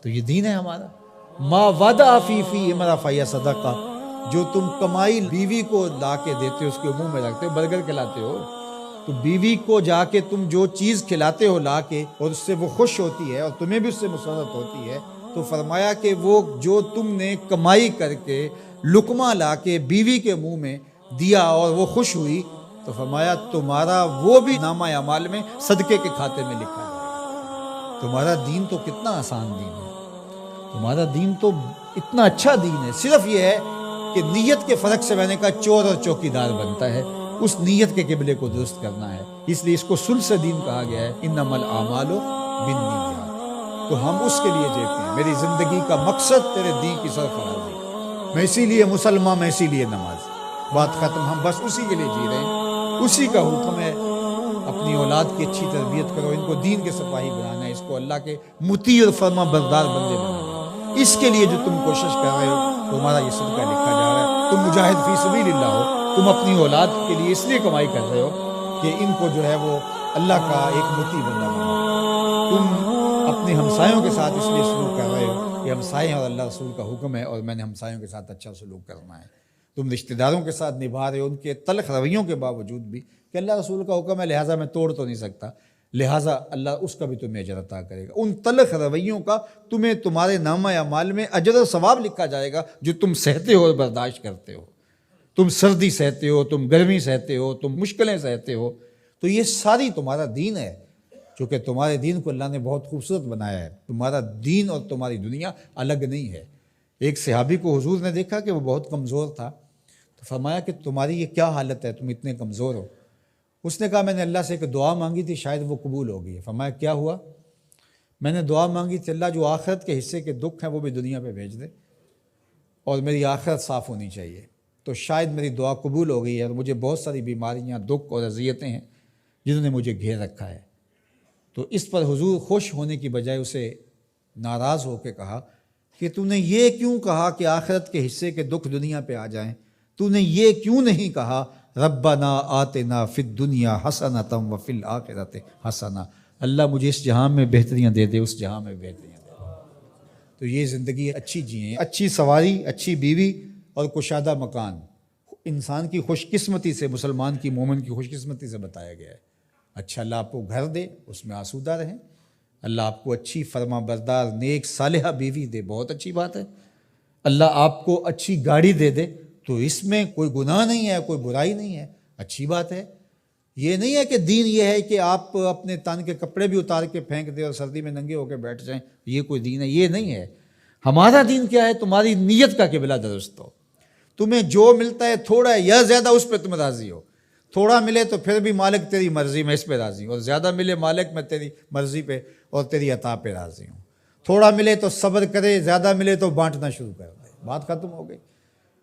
تو یہ دین ہے ہمارا۔ ما وعدہ فی امرأ صدقہ، جو تم کمائی بیوی کو لا کے دیتے ہو، اس کے منہ میں رکھتے ہو، برگر کھلاتے ہو، تو بیوی کو جا کے تم جو چیز کھلاتے ہو لا کے، اور اس سے وہ خوش ہوتی ہے اور تمہیں بھی اس سے مسرت ہوتی ہے، تو فرمایا کہ وہ جو تم نے کمائی کر کے لقمہ لا کے بیوی کے منہ میں دیا اور وہ خوش ہوئی، تو فرمایا تمہارا وہ بھی نامہ اعمال میں صدقے کے کھاتے میں لکھا جائے گا۔ تمہارا دین تو کتنا آسان دین ہے، تمہارا دین تو اتنا اچھا دین ہے۔ صرف یہ ہے کہ نیت کے فرق سے میں نے کہا چور اور چوکیدار بنتا ہے، اس نیت کے قبلے کو درست کرنا ہے، اس لیے اس کو ثلث دین کہا گیا ہے، انما الاعمال بالنیات۔ تو ہم اس کے لیے جیتے ہیں، میری زندگی کا مقصد تیرے دین کی سرفرازی، میں اسی لیے مسلمان، میں اسی لیے نماز، بات ختم۔ ہم بس اسی کے لیے جی رہے ہیں، اسی کا حکم ہے، اپنی اولاد کی اچھی تربیت کرو، ان کو دین کے سپاہی بنانا ہے، اس کو اللہ کے مطیع اور فرما بردار بندے بنانا ہے۔ اس کے لیے جو تم کوشش کر رہے ہو، تمہارا یہ صدقہ لکھا جا رہا ہے۔ تم مجاہد فی سبیل اللہ ہو، تم اپنی اولاد کے لیے اس لیے کمائی کر رہے ہو کہ ان کو جو ہے وہ اللہ کا ایک مطیع بندہ بناؤ۔ تم اپنے ہمسایوں کے ساتھ اس لیے سلوک کر رہے ہو کہ ہمسائے اور اللہ رسول کا حکم ہے، اور میں نے ہمسایوں کے ساتھ اچھا سلوک کرنا ہے۔ تم رشتہ داروں کے ساتھ نبھا رہے ہو ان کے تلخ رویوں کے باوجود بھی کہ اللہ رسول کا حکم ہے، لہٰذا میں توڑ تو نہیں سکتا، لہٰذا اللہ اس کا بھی تمہیں اجر عطا کرے گا۔ ان تلخ رویوں کا تمہیں تمہارے نامہ اعمال میں اجر و ثواب لکھا جائے گا جو تم سہتے ہو اور برداشت کرتے ہو۔ تم سردی سہتے ہو، تم گرمی سہتے ہو، تم مشکلیں سہتے ہو، تو یہ ساری تمہارا دین ہے۔ چونکہ تمہارے دین کو اللہ نے بہت خوبصورت بنایا ہے، تمہارا دین اور تمہاری دنیا الگ نہیں ہے۔ ایک صحابی کو حضور نے دیکھا کہ وہ بہت کمزور تھا، تو فرمایا کہ تمہاری یہ کیا حالت ہے، تم اتنے کمزور ہو؟ اس نے کہا میں نے اللہ سے ایک دعا مانگی تھی، شاید وہ قبول ہو گئی ہے۔ فرمایا کیا ہوا؟ میں نے دعا مانگی تھی اللہ جو آخرت کے حصے کے دکھ ہیں وہ بھی دنیا پہ بھیج دے، اور میری آخرت صاف ہونی چاہیے، تو شاید میری دعا قبول ہو گئی ہے، اور مجھے بہت ساری بیماریاں، دکھ اور اذیتیں ہیں جنہوں نے مجھے گھیر رکھا ہے۔ تو اس پر حضور خوش ہونے کی بجائے اسے ناراض ہو کے کہا کہ تو نے یہ کیوں کہا کہ آخرت کے حصے کے دکھ دنیا پہ آ جائیں؟ تو نے یہ کیوں نہیں کہا ربنا آتنا فی الدنیا حسنۃ وفی الآخرۃ حسنہ، اللہ مجھے اس جہاں میں بہتریاں دے دے، اس جہاں میں بہتریاں دے دے۔ تو یہ زندگی اچھی جئیں، اچھی سواری، اچھی بیوی اور کشادہ مکان، انسان کی خوش قسمتی سے، مسلمان کی، مومن کی خوش قسمتی سے بتایا گیا ہے۔ اچھا اللہ آپ کو گھر دے، اس میں آسودہ رہیں، اللہ آپ کو اچھی فرما بردار نیک صالحہ بیوی دے، بہت اچھی بات ہے، اللہ آپ کو اچھی گاڑی دے دے، تو اس میں کوئی گناہ نہیں ہے، کوئی برائی نہیں ہے، اچھی بات ہے۔ یہ نہیں ہے کہ دین یہ ہے کہ آپ اپنے تن کے کپڑے بھی اتار کے پھینک دیں اور سردی میں ننگے ہو کے بیٹھ جائیں، یہ کوئی دین ہے، یہ نہیں ہے۔ ہمارا دین کیا ہے؟ تمہاری نیت کا قبلہ درست ہو، تمہیں جو ملتا ہے تھوڑا ہے یا زیادہ اس پہ تم راضی ہو، تھوڑا ملے تو پھر بھی مالک تیری مرضی میں اس پہ راضی ہوں، اور زیادہ ملے مالک میں تیری مرضی پہ اور تیری عطا پہ راضی ہوں۔ تھوڑا ملے تو صبر کرے، زیادہ ملے تو بانٹنا شروع کر دے، بات ختم ہو گئی۔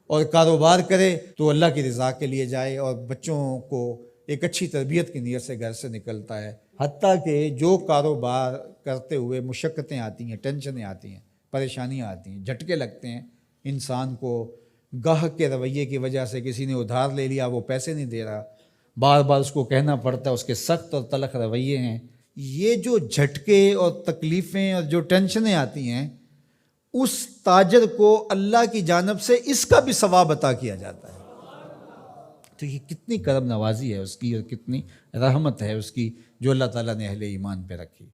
اور کاروبار کرے تو اللہ کی رضا کے لیے جائے، اور بچوں کو ایک اچھی تربیت کی نیت سے گھر سے نکلتا ہے، حتیٰ کہ جو کاروبار کرتے ہوئے مشقتیں آتی ہیں، ٹینشنیں آتی ہیں، پریشانیاں آتی ہیں، جھٹکے لگتے ہیں انسان کو، گاہک کے رویے کی وجہ سے کسی نے ادھار لے لیا، وہ پیسے نہیں دے رہا، بار بار اس کو کہنا پڑتا ہے، اس کے سخت اور تلخ رویے ہیں، یہ جو جھٹکے اور تکلیفیں اور جو ٹینشنیں آتی ہیں، اس تاجر کو اللہ کی جانب سے اس کا بھی ثواب عطا کیا جاتا ہے۔ تو یہ کتنی کرم نوازی ہے اس کی، اور کتنی رحمت ہے اس کی جو اللہ تعالیٰ نے اہل ایمان پہ رکھی۔